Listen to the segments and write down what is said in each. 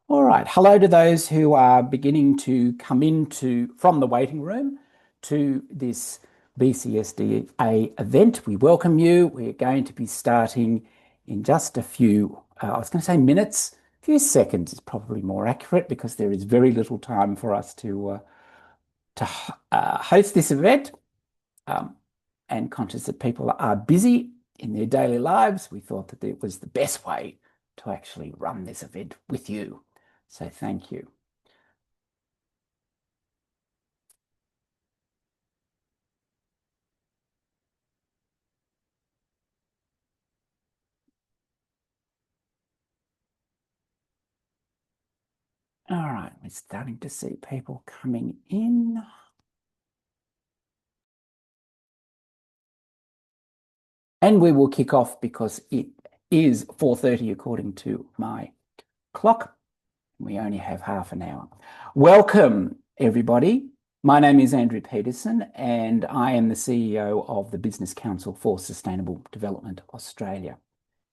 All right. Hello to those who are beginning to come from the waiting room to this BCSDA event. We welcome you. We're going to be starting in just a few, I was going to say minutes, a few seconds is probably more accurate because there is very little time for us to host this event. Um, and conscious that people are busy in their daily lives, we thought that it was the best way to actually run this event with you. So thank you. All right, we're starting to see people coming in. And we will kick off because it is 4:30 according to my clock. We only have half an hour. Welcome, everybody. My name is Andrew Petersen, and I am the CEO of the Business Council for Sustainable Development Australia.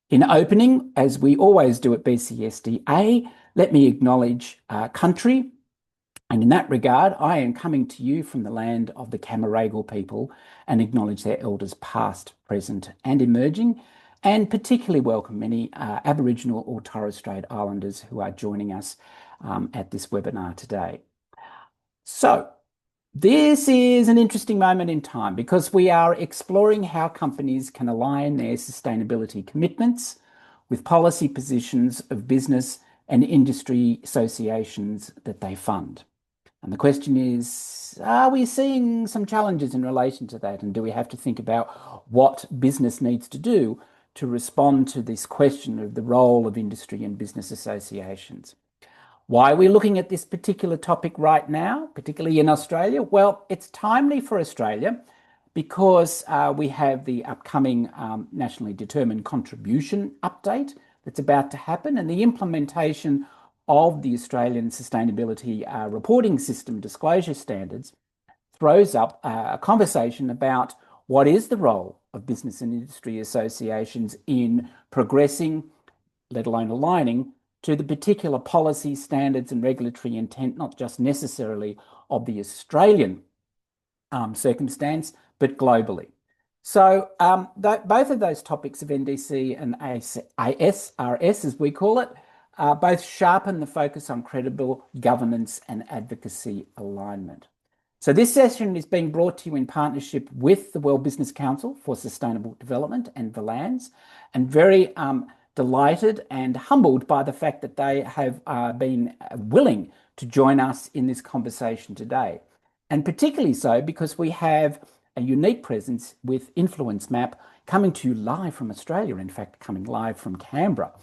In opening, as we always do at BCSDA, let me acknowledge country. And in that regard, I am coming to you from the land of the Camaragal people and acknowledge their elders past, present and emerging, and particularly welcome many Aboriginal or Torres Strait Islanders who are joining us at this webinar today. So this is an interesting moment in time because we are exploring how companies can align their sustainability commitments with policy positions of business and industry associations that they fund. And the question is, are we seeing some challenges in relation to that? And do we have to think about what business needs to do to respond to this question of the role of industry and business associations? Why are we looking at this particular topic right now, particularly in Australia? Well, it's timely for Australia because we have the upcoming nationally determined contribution update that's about to happen, and the implementation of the Australian Sustainability Reporting System disclosure standards throws up a conversation about what is the role of business and industry associations in progressing, let alone aligning, to the particular policy standards and regulatory intent, not just necessarily of the Australian circumstance, but globally. So both of those topics of NDC and ASRS, as we call it, both sharpen the focus on credible governance and advocacy alignment. So this session is being brought to you in partnership with the World Business Council for Sustainable Development and Volans, and very delighted and humbled by the fact that they have been willing to join us in this conversation today. And particularly so because we have a unique presence with InfluenceMap coming to you live from Australia, in fact, coming live from Canberra.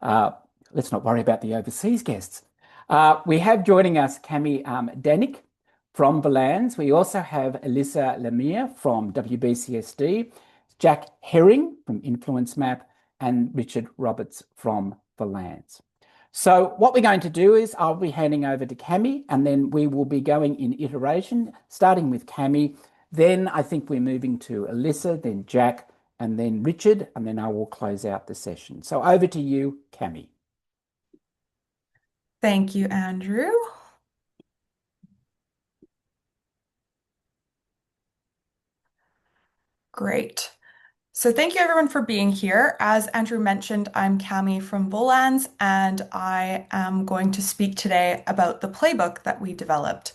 Let's not worry about the overseas guests. We have joining us Cami Daeninck from Volans. We also have Elisa Leimer from WBCSD, Jack Herring from InfluenceMap, and Richard Roberts from Volans. So what we're going to do is I'll be handing over to Cami, and then we will be going in iteration, starting with Cami. Then I think we're moving to Elisa, then Jack, and then Richard, and then I will close out the session. So over to you, Cami. Thank you, Andrew. Great. So thank you everyone for being here. As Andrew mentioned, I'm Cami from Volans, and I am going to speak today about the playbook that we developed.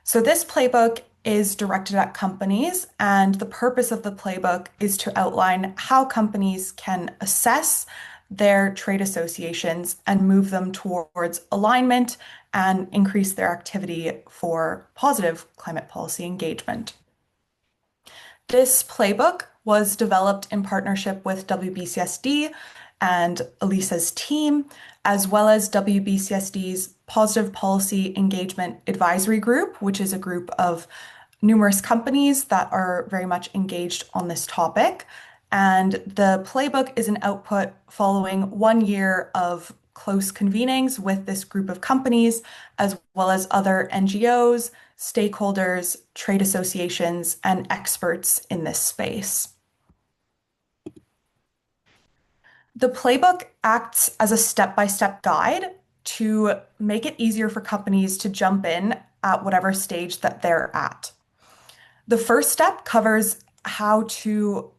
So this playbook is directed at companies, and the purpose of the playbook is to outline how companies can assess their trade associations and move them towards alignment and increase their activity for positive climate policy engagement. This playbook was developed in partnership with WBCSD and Elisa's team, as well as WBCSD's Positive Policy Engagement Advisory Group, which is a group of numerous companies that are very much engaged on this topic. And the playbook is an output following 1 year of close convenings with this group of companies, as well as other NGOs, stakeholders, trade associations, and experts in this space. The playbook acts as a step-by-step guide to make it easier for companies to jump in at whatever stage that they're at. The first step covers how to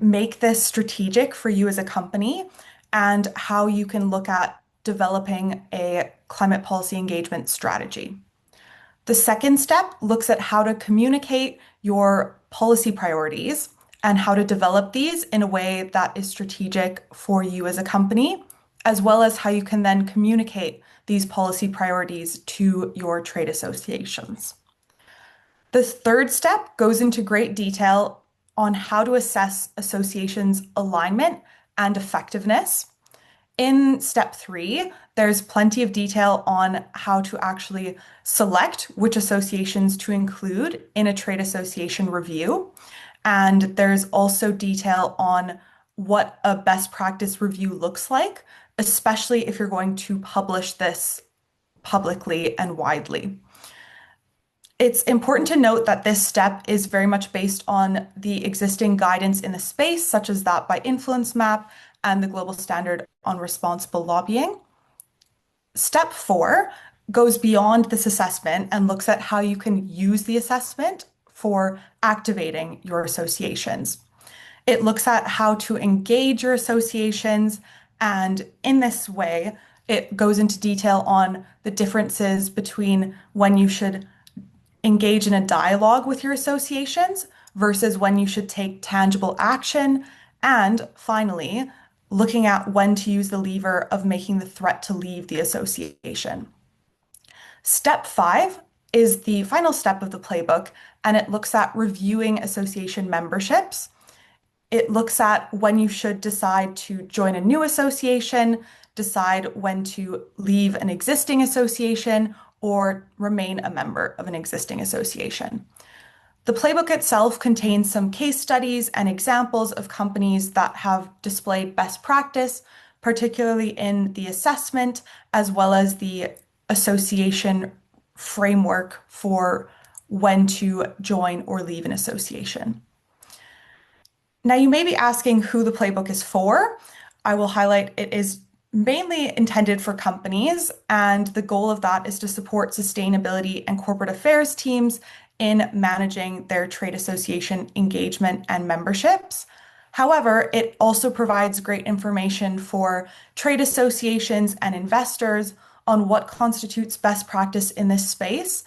make this strategic for you as a company and how you can look at developing a climate policy engagement strategy. The second step looks at how to communicate your policy priorities and how to develop these in a way that is strategic for you as a company, as well as how you can then communicate these policy priorities to your trade associations. The third step goes into great detail on how to assess associations' alignment and effectiveness. In step 3, there's plenty of detail on how to actually select which associations to include in a trade association review. And there's also detail on what a best practice review looks like, especially if you're going to publish this publicly and widely. It's important to note that this step is very much based on the existing guidance in the space, such as that by InfluenceMap and the Global Standard on Responsible Lobbying. Step 4 goes beyond this assessment and looks at how you can use the assessment for activating your associations. It looks at how to engage your associations, and in this way, it goes into detail on the differences between when you should engage in a dialogue with your associations versus when you should take tangible action. And finally, looking at when to use the lever of making the threat to leave the association. Step 5 is the final step of the playbook, and it looks at reviewing association memberships. It looks at when you should decide to join a new association, decide when to leave an existing association, or remain a member of an existing association. The playbook itself contains some case studies and examples of companies that have displayed best practice, particularly in the assessment, as well as the association framework for when to join or leave an association. Now, you may be asking who the playbook is for. I will highlight it is mainly intended for companies, and the goal of that is to support sustainability and corporate affairs teams in managing their trade association engagement and memberships. However, it also provides great information for trade associations and investors on what constitutes best practice in this space.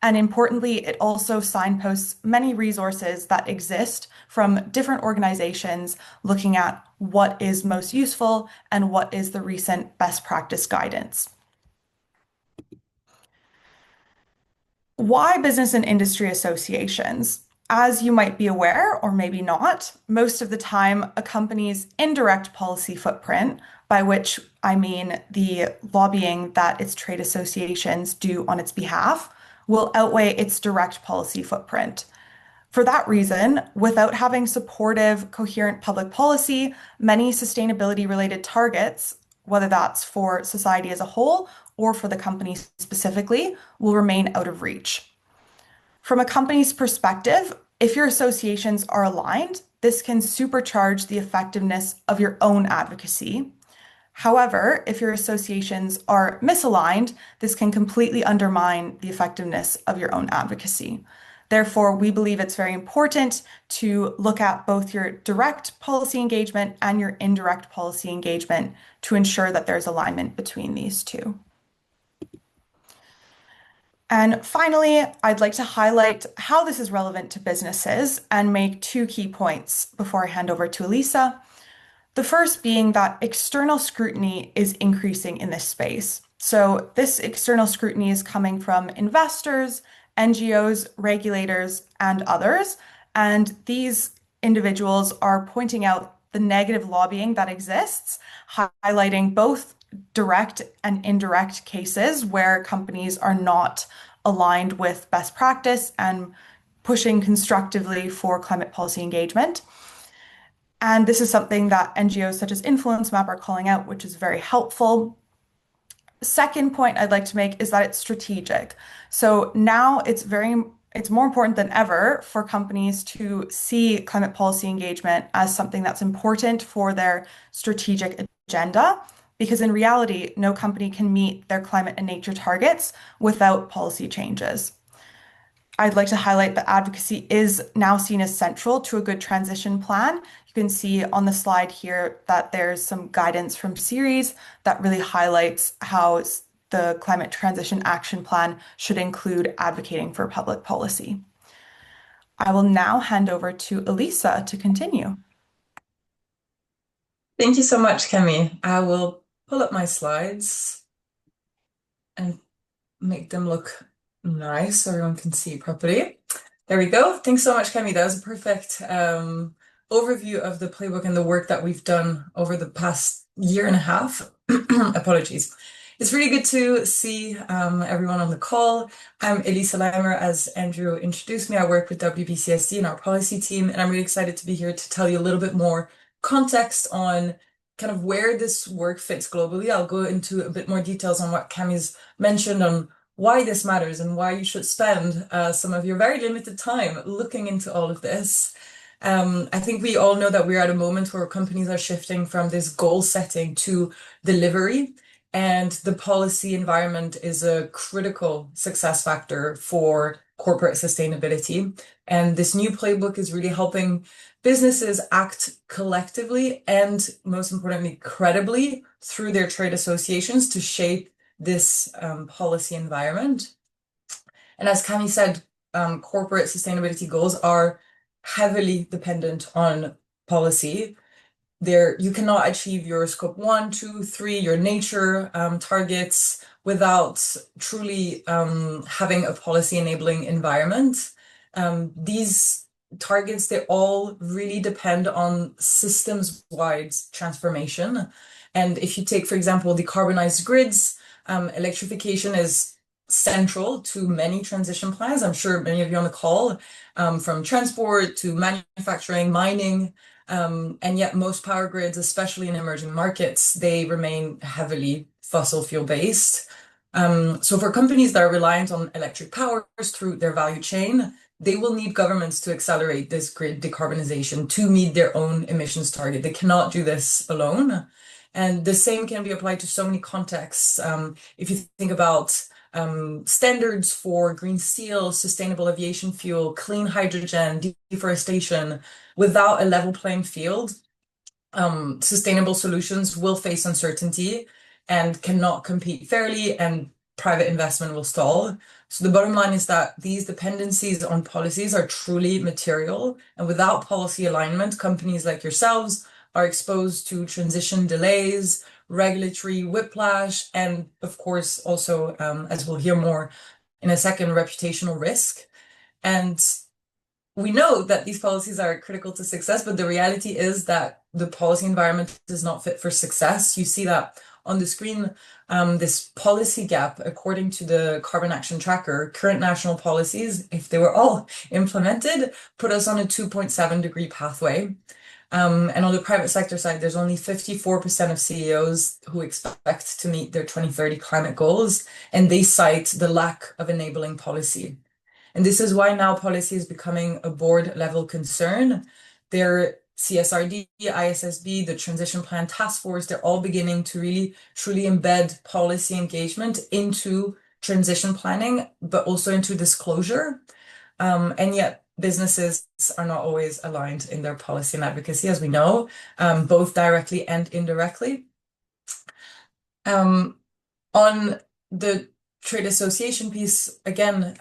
And importantly, it also signposts many resources that exist from different organizations looking at what is most useful and what is the recent best practice guidance. Why business and industry associations? As you might be aware, or maybe not, most of the time, a company's indirect policy footprint, by which I mean the lobbying that its trade associations do on its behalf, will outweigh its direct policy footprint. For that reason, without having supportive, coherent public policy, many sustainability-related targets, whether that's for society as a whole or for the company specifically, will remain out of reach. From a company's perspective, if your associations are aligned, this can supercharge the effectiveness of your own advocacy. However, if your associations are misaligned, this can completely undermine the effectiveness of your own advocacy. Therefore, we believe it's very important to look at both your direct policy engagement and your indirect policy engagement to ensure that there's alignment between these two. And finally, I'd like to highlight how this is relevant to businesses and make 2 key points before I hand over to Elisa. The first being that external scrutiny is increasing in this space. So this external scrutiny is coming from investors, NGOs, regulators, and others. And these individuals are pointing out the negative lobbying that exists, highlighting both direct and indirect cases where companies are not aligned with best practice and pushing constructively for climate policy engagement. And this is something that NGOs such as InfluenceMap are calling out, which is very helpful. Second point I'd like to make is that it's strategic. So now it's more important than ever for companies to see climate policy engagement as something that's important for their strategic agenda. because in reality, no company can meet their climate and nature targets without policy changes. I'd like to highlight that advocacy is now seen as central to a good transition plan. You can see on the slide here that there's some guidance from Ceres that really highlights how the Climate Transition Action Plan should include advocating for public policy. I will now hand over to Elisa to continue. Thank you so much, Cami. I will pull up my slides and make them look nice so everyone can see properly. There we go. Thanks so much, Cami. That was a perfect overview of the playbook and the work that we've done over the past year and a half. Apologies. It's really good to see everyone on the call. I'm Elisa Leimer. As Andrew introduced me, I work with WBCSD in our policy team, and I'm really excited to be here to tell you a little bit more context on kind of where this work fits globally. I'll go into a bit more details on what Cami's mentioned on why this matters and why you should spend some of your very limited time looking into all of this. I think we all know that we're at a moment where companies are shifting from this goal setting to delivery, and the policy environment is a critical success factor for corporate sustainability. And this new playbook is really helping businesses act collectively and, most importantly, credibly through their trade associations to shape this policy environment. And as Cami said, corporate sustainability goals are heavily dependent on policy. You cannot achieve your scope 1, 2, 3, your nature targets without truly having a policy enabling environment. These targets, they all really depend on systems-wide transformation. And if you take, for example, decarbonized grids, electrification is central to many transition plans. I'm sure many of you on the call, from transport to manufacturing, mining, and yet most power grids, especially in emerging markets, they remain heavily fossil fuel based. So for companies that are reliant on electric powers through their value chain, they will need governments to accelerate this grid decarbonization to meet their own emissions target. They cannot do this alone. And the same can be applied to so many contexts. If you think about standards for green steel, sustainable aviation fuel, clean hydrogen, deforestation, without a level playing field, sustainable solutions will face uncertainty and cannot compete fairly, and private investment will stall. So the bottom line is that these dependencies on policies are truly material, and without policy alignment, companies like yourselves are exposed to transition delays, regulatory whiplash, and of course also, as we'll hear more in a second, reputational risk. And we know that these policies are critical to success, but the reality is that the policy environment is not fit for success. You see that on the screen, this policy gap, according to the Carbon Action Tracker, current national policies, if they were all implemented, put us on a 2.7-degree pathway. And on the private sector side, there's only 54% of CEOs who expect to meet their 2030 climate goals, and they cite the lack of enabling policy. And this is why now policy is becoming a board level concern. Their CSRD, ISSB, the Transition Plan Task Force, they're all beginning to really truly embed policy engagement into transition planning, but also into disclosure. And yet businesses are not always aligned in their policy and advocacy, as we know, both directly and indirectly. On the trade association piece, again,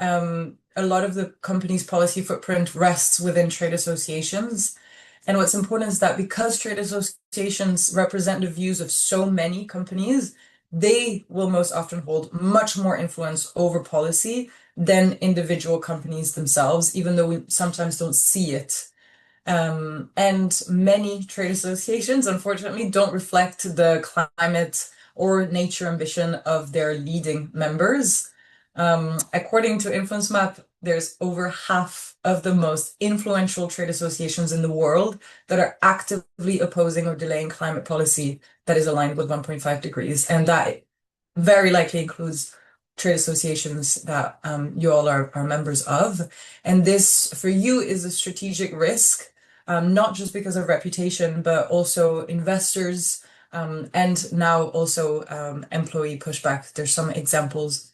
a lot of the company's policy footprint rests within trade associations. And what's important is that because trade associations represent the views of so many companies, they will most often hold much more influence over policy than individual companies themselves, even though we sometimes don't see it. And many trade associations, unfortunately, don't reflect the climate or nature ambition of their leading members. According to InfluenceMap, there's over half of the most influential trade associations in the world that are actively opposing or delaying climate policy that is aligned with 1.5 degrees. And that very likely includes trade associations that you all are members of. And this, for you, is a strategic risk, not just because of reputation, but also investors and now also employee pushback. There's some examples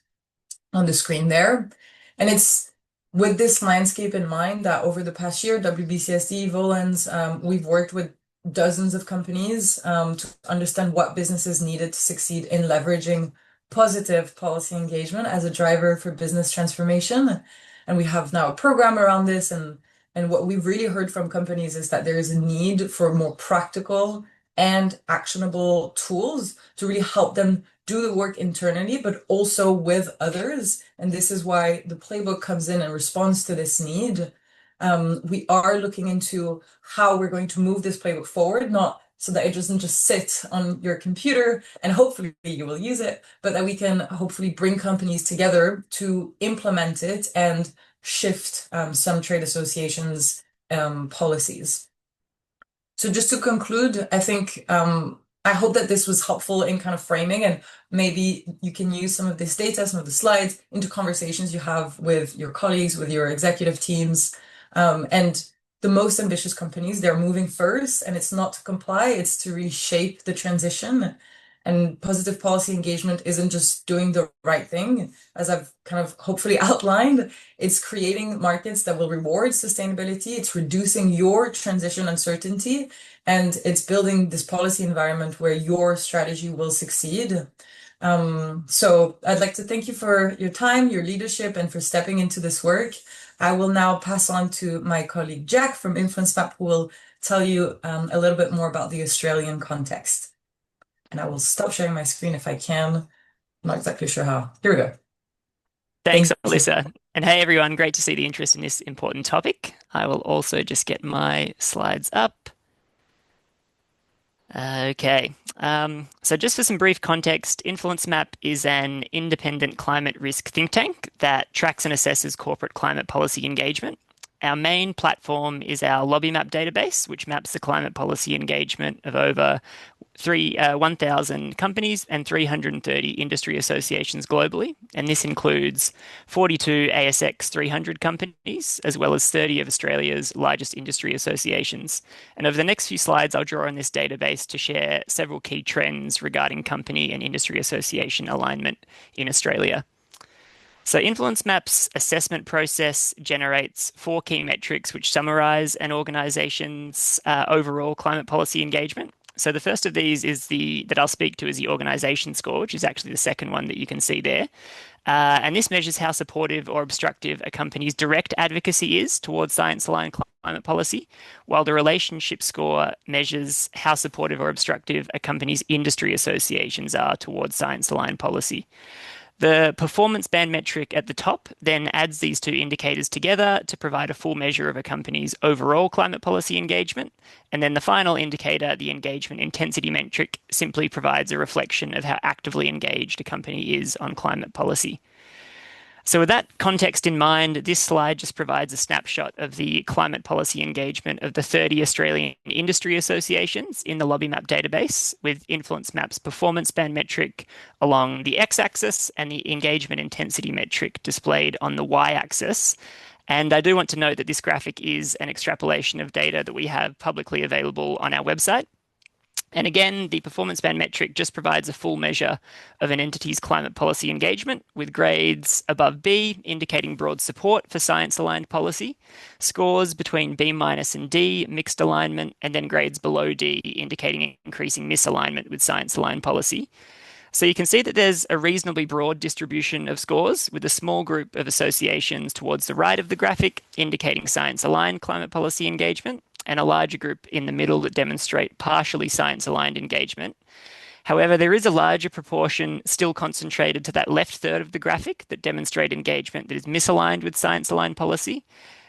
on the screen there. And it's with this landscape in mind that over the past year, WBCSD, Volans, we've worked with dozens of companies to understand what businesses needed to succeed in leveraging positive policy engagement as a driver for business transformation. And we have now a program around this. And what we've really heard from companies is that there is a need for more practical and actionable tools to really help them do the work internally, but also with others. And this is why the playbook comes in response to this need. We are looking into how we're going to move this playbook forward, not so that it doesn't just sit on your computer and hopefully you will use it, but that we can hopefully bring companies together to implement it and shift some trade associations' policies. So just to conclude, I think I hope that this was helpful in kind of framing, and maybe you can use some of this data, some of the slides into conversations you have with your colleagues, with your executive teams. And the most ambitious companies, they're moving first, and it's not to comply, it's to reshape the transition. And positive policy engagement isn't just doing the right thing, as I've kind of hopefully outlined. It's creating markets that will reward sustainability. It's reducing your transition uncertainty, and it's building this policy environment where your strategy will succeed. So I'd like to thank you for your time, your leadership, and for stepping into this work. I will now pass on to my colleague Jack from InfluenceMap, who will tell you a little bit more about the Australian context. And I will stop sharing my screen if I can. I'm not exactly sure how. Here we go. Thanks, Thank you. Elisa. And hey, everyone, great to see the interest in this important topic. I will also just get my slides up. Okay, so just for some brief context, InfluenceMap is an independent climate risk think tank that tracks and assesses corporate climate policy engagement. Our main platform is our LobbyMap database, which maps the climate policy engagement of over 1,000 companies and 330 industry associations globally. And this includes 42 ASX 300 companies, as well as 30 of Australia's largest industry associations. And over the next few slides, I'll draw on this database to share several key trends regarding company and industry association alignment in Australia. So InfluenceMap's assessment process generates 4 key metrics which summarize an organization's overall climate policy engagement. So the first of these is that I'll speak to is the organization score, which is actually the second one that you can see there. And this measures how supportive or obstructive a company's direct advocacy is towards science-aligned climate policy, while the relationship score measures how supportive or obstructive a company's industry associations are towards science-aligned policy. The performance band metric at the top then adds these 2 indicators together to provide a full measure of a company's overall climate policy engagement. And then the final indicator, the engagement intensity metric, simply provides a reflection of how actively engaged a company is on climate policy. So with that context in mind, this slide just provides a snapshot of the climate policy engagement of the 30 Australian industry associations in the LobbyMap database, with InfluenceMap's performance band metric along the x-axis and the engagement intensity metric displayed on the y-axis. And I do want to note that this graphic is an extrapolation of data that we have publicly available on our website. And again, the performance band metric just provides a full measure of an entity's climate policy engagement, with grades above B indicating broad support for science-aligned policy, scores between B- and D, mixed alignment, and then grades below D indicating increasing misalignment with science-aligned policy. So you can see that there's a reasonably broad distribution of scores, with a small group of associations towards the right of the graphic indicating science-aligned climate policy engagement, and a larger group in the middle that demonstrate partially science-aligned engagement. However, there is a larger proportion still concentrated to that left third of the graphic that demonstrate engagement that is misaligned with science-aligned policy.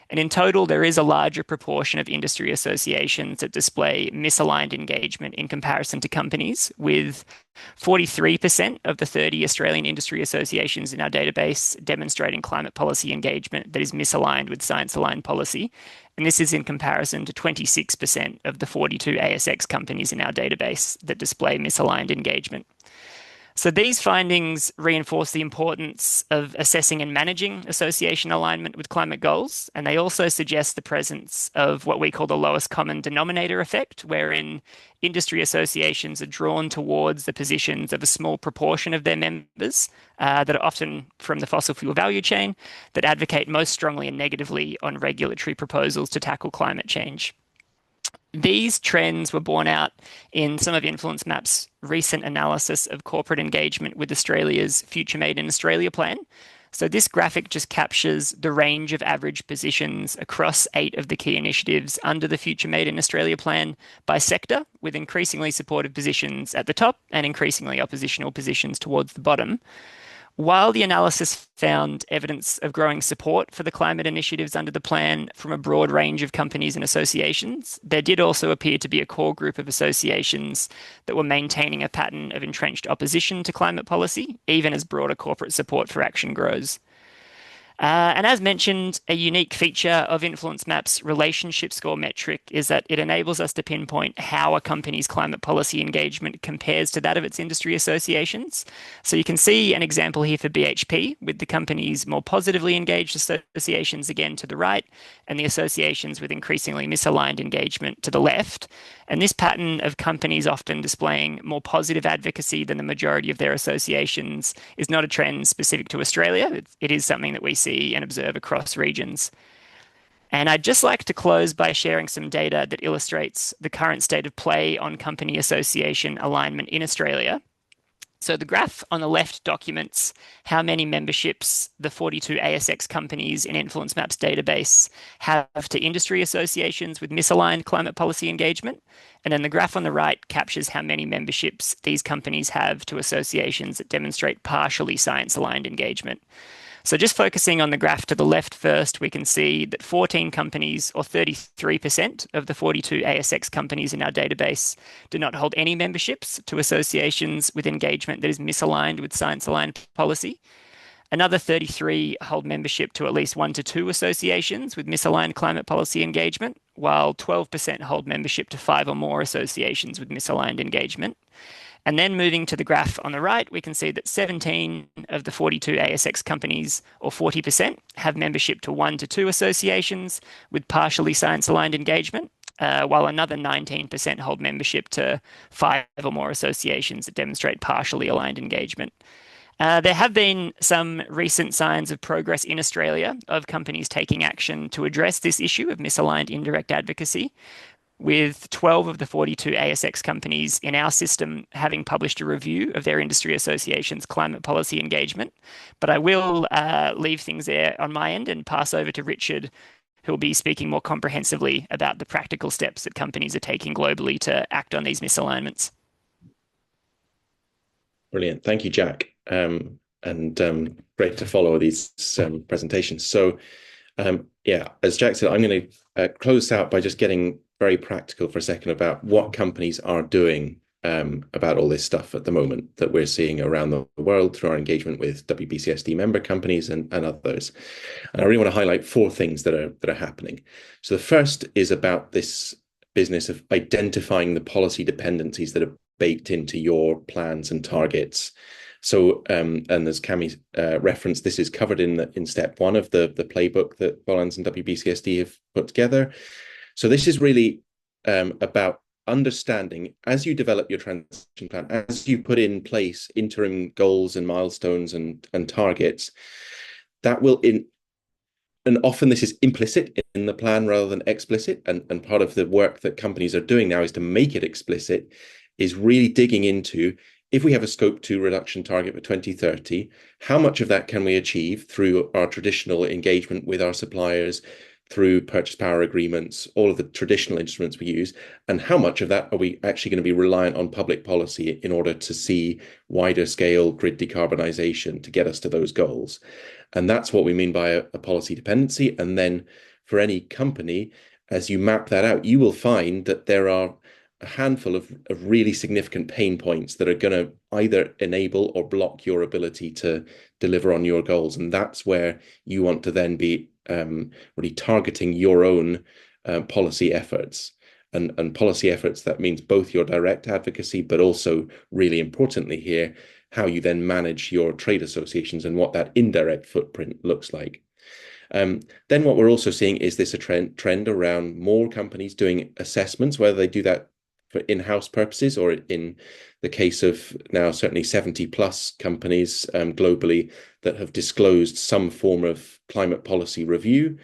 And in total, there is a larger proportion of industry associations that display misaligned engagement in comparison to companies, with 43% of the 30 Australian industry associations in our database demonstrating climate policy engagement that is misaligned with science-aligned policy. And this is in comparison to 26% of the 42 ASX companies in our database that display misaligned engagement. So these findings reinforce the importance of assessing and managing association alignment with climate goals, and they also suggest the presence of what we call the lowest common denominator effect, wherein industry associations are drawn towards the positions of a small proportion of their members that are often from the fossil fuel value chain that advocate most strongly and negatively on regulatory proposals to tackle climate change. These trends were borne out in some of InfluenceMap's recent analysis of corporate engagement with Australia's Future Made in Australia plan. So this graphic just captures the range of average positions across 8 of the key initiatives under the Future Made in Australia plan by sector, with increasingly supportive positions at the top and increasingly oppositional positions towards the bottom. While the analysis found evidence of growing support for the climate initiatives under the plan from a broad range of companies and associations, there did also appear to be a core group of associations that were maintaining a pattern of entrenched opposition to climate policy, even as broader corporate support for action grows. And as mentioned, a unique feature of InfluenceMap's relationship score metric is that it enables us to pinpoint how a company's climate policy engagement compares to that of its industry associations. So you can see an example here for BHP with the company's more positively engaged associations again to the right, and the associations with increasingly misaligned engagement to the left. And this pattern of companies often displaying more positive advocacy than the majority of their associations is not a trend specific to Australia. It is something that we see and observe across regions. And I'd just like to close by sharing some data that illustrates the current state of play on company association alignment in Australia. So the graph on the left documents how many memberships the 42 ASX companies in InfluenceMap's database have to industry associations with misaligned climate policy engagement. And then the graph on the right captures how many memberships these companies have to associations that demonstrate partially science-aligned engagement. So just focusing on the graph to the left first, we can see that 14 companies, or 33% of the 42 ASX companies in our database, do not hold any memberships to associations with engagement that is misaligned with science-aligned policy. Another 33 hold membership to at least 1 to 2 associations with misaligned climate policy engagement, while 12% hold membership to 5 or more associations with misaligned engagement. And then moving to the graph on the right, we can see that 17 of the 42 ASX companies, or 40%, have membership to 1 to 2 associations with partially science-aligned engagement, while another 19% hold membership to 5 or more associations that demonstrate partially aligned engagement. There have been some recent signs of progress in Australia of companies taking action to address this issue of misaligned indirect advocacy, with 12 of the 42 ASX companies in our system having published a review of their industry association's climate policy engagement. But I will leave things there on my end and pass over to Richard, who will be speaking more comprehensively about the practical steps that companies are taking globally to act on these misalignments. Brilliant. Thank you, Jack. Great to follow these presentations. So, yeah, as Jack said, I'm going to close out by just getting very practical for a second about what companies are doing about all this stuff at the moment that we're seeing around the world through our engagement with WBCSD member companies and others. And I really want to highlight 4 things that are happening. So the first is about this business of identifying the policy dependencies that are baked into your plans and targets. So, and as Cami referenced, this is covered in step 1 of the playbook that Volans and WBCSD have put together. So this is really about understanding, as you develop your transition plan, as you put in place interim goals and milestones and targets, that will and often this is implicit in the plan rather than explicit. And part of the work that companies are doing now is to make it explicit, is really digging into, if we have a scope 2 reduction target for 2030, how much of that can we achieve through our traditional engagement with our suppliers, through purchase power agreements, all of the traditional instruments we use, and how much of that are we actually going to be reliant on public policy in order to see wider scale grid decarbonisation to get us to those goals. And that's what we mean by a policy dependency. And then for any company, as you map that out, you will find that there are a handful of really significant pain points that are going to either enable or block your ability to deliver on your goals. And that's where you want to then be really targeting your own policy efforts. and policy efforts. That means both your direct advocacy, but also really importantly here, how you then manage your trade associations and what that indirect footprint looks like. Then what we're also seeing is this a trend around more companies doing assessments, whether they do that for in-house purposes or in the case of now certainly 70 plus companies globally that have disclosed some form of climate policy review.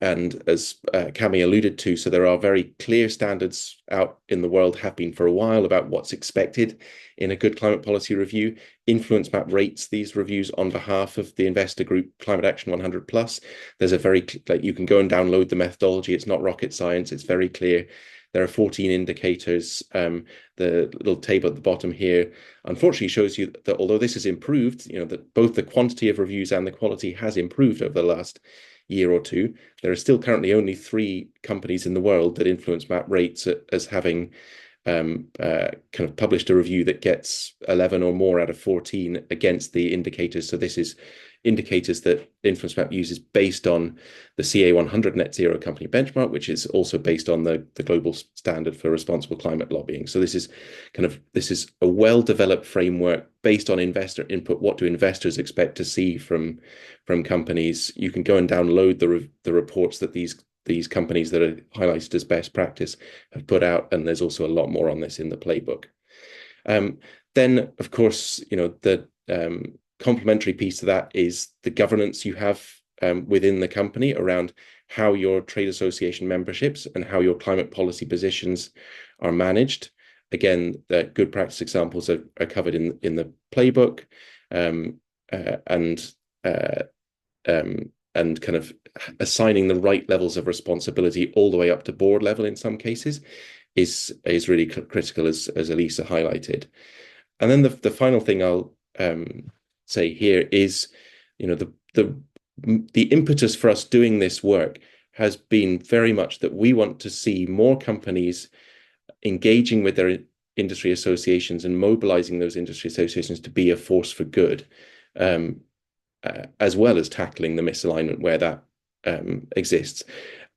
And as Cami alluded to, so there are very clear standards out in the world, have been for a while, about what's expected in a good climate policy review. InfluenceMap rates these reviews on behalf of the investor group Climate Action 100 Plus. There's a very, like, you can go and download the methodology. It's not rocket science. It's very clear. There are 14 indicators. The little table at the bottom here, unfortunately, shows you that although this has improved, that both the quantity of reviews and the quality has improved over the last year or two. There are still currently only 3 companies in the world that InfluenceMap rates as having kind of published a review that gets 11 or more out of 14 against the indicators. So this is indicators that InfluenceMap uses based on the CA100 net zero company benchmark, which is also based on the global standard for responsible climate lobbying. So this is a well-developed framework based on investor input. What do investors expect to see from companies? You can go and download the reports that these companies that are highlighted as best practice have put out, and there's also a lot more on this in the playbook. Then, of course, the complementary piece to that is the governance you have within the company around how your trade association memberships and how your climate policy positions are managed. Again, the good practice examples are covered in the playbook, and kind of assigning the right levels of responsibility all the way up to board level in some cases is really critical, as Elisa highlighted. And then the final thing I'll say here is, the impetus for us doing this work has been very much that we want to see more companies engaging with their industry associations and mobilizing those industry associations to be a force for good, as well as tackling the misalignment where that exists.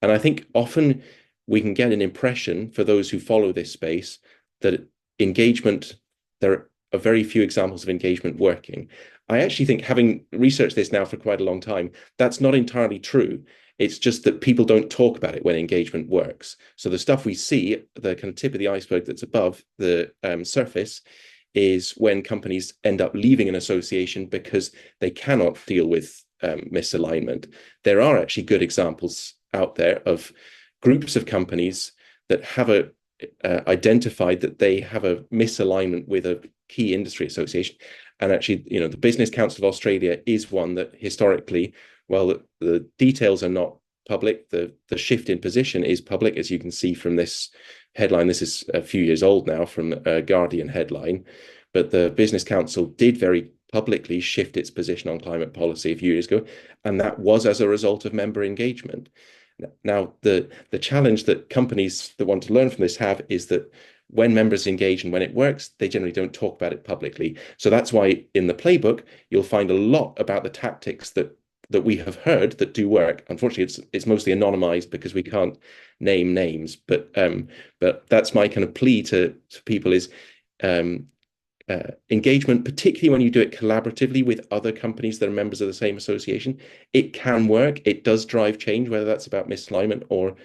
And I think often we can get an impression for those who follow this space that engagement, there are very few examples of engagement working. I actually think, having researched this now for quite a long time, that's not entirely true. It's just that people don't talk about it when engagement works. So the stuff we see, the kind of tip of the iceberg that's above the surface, is when companies end up leaving an association because they cannot deal with misalignment. There are actually good examples out there of groups of companies that have identified that they have a misalignment with a key industry association. And actually, the Business Council of Australia is one that historically, well, the details are not public. The shift in position is public, as you can see from this headline. This is a few years old now, from a Guardian headline. But the Business Council did very publicly shift its position on climate policy a few years ago, and that was as a result of member engagement. Now, the challenge that companies that want to learn from this have is that when members engage and when it works, they generally don't talk about it publicly. So that's why in the playbook, you'll find a lot about the tactics that we have heard that do work. Unfortunately, it's mostly anonymized because we can't name names. But that's my kind of plea to people is engagement, particularly when you do it collaboratively with other companies that are members of the same association. It can work. It does drive change, whether that's about misalignment or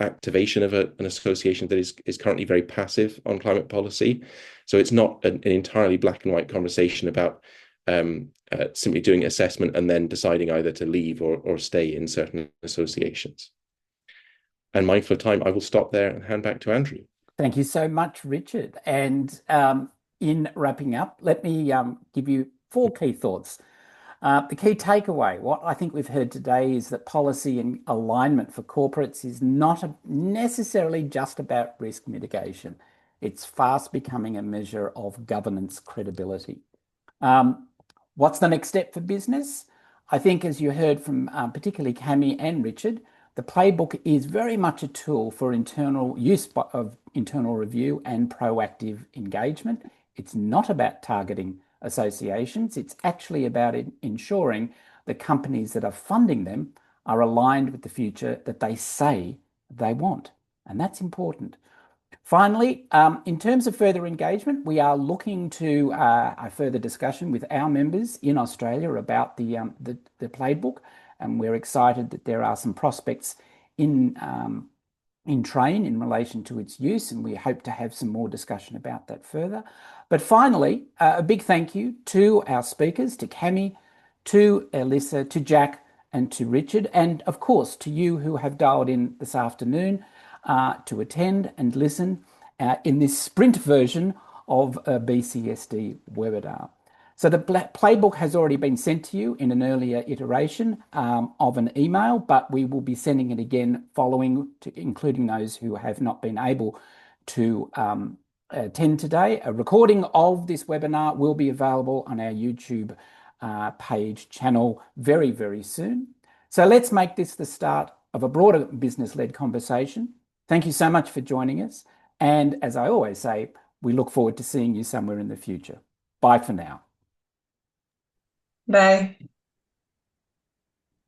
activation of an association that is currently very passive on climate policy. So it's not an entirely black and white conversation about simply doing assessment and then deciding either to leave or stay in certain associations. And mindful of time, I will stop there and hand back to Andrew. Thank you so much, Richard. And in wrapping up, let me give you 4 key thoughts. The key takeaway, what I think we've heard today, is that policy and alignment for corporates is not necessarily just about risk mitigation. It's fast becoming a measure of governance credibility. What's the next step for business? I think, as you heard from particularly Cami and Richard, the playbook is very much a tool for internal use of internal review and proactive engagement. It's not about targeting associations. It's actually about ensuring the companies that are funding them are aligned with the future that they say they want. and that's important. Finally, in terms of further engagement, we are looking to a further discussion with our members in Australia about the playbook, and we're excited that there are some prospects in train in relation to its use, and we hope to have some more discussion about that further. But finally, a big thank you to our speakers, to Cami, to Elisa, to Jack, and to Richard, and of course to you who have dialed in this afternoon to attend and listen in this sprint version of a BCSD webinar. So the playbook has already been sent to you in an earlier iteration of an email, but we will be sending it again following, including those who have not been able to attend today. A recording of this webinar will be available on our YouTube page channel very, very soon. So let's make this the start of a broader business-led conversation. Thank you so much for joining us. And as I always say, we look forward to seeing you somewhere in the future. Bye for now. Bye.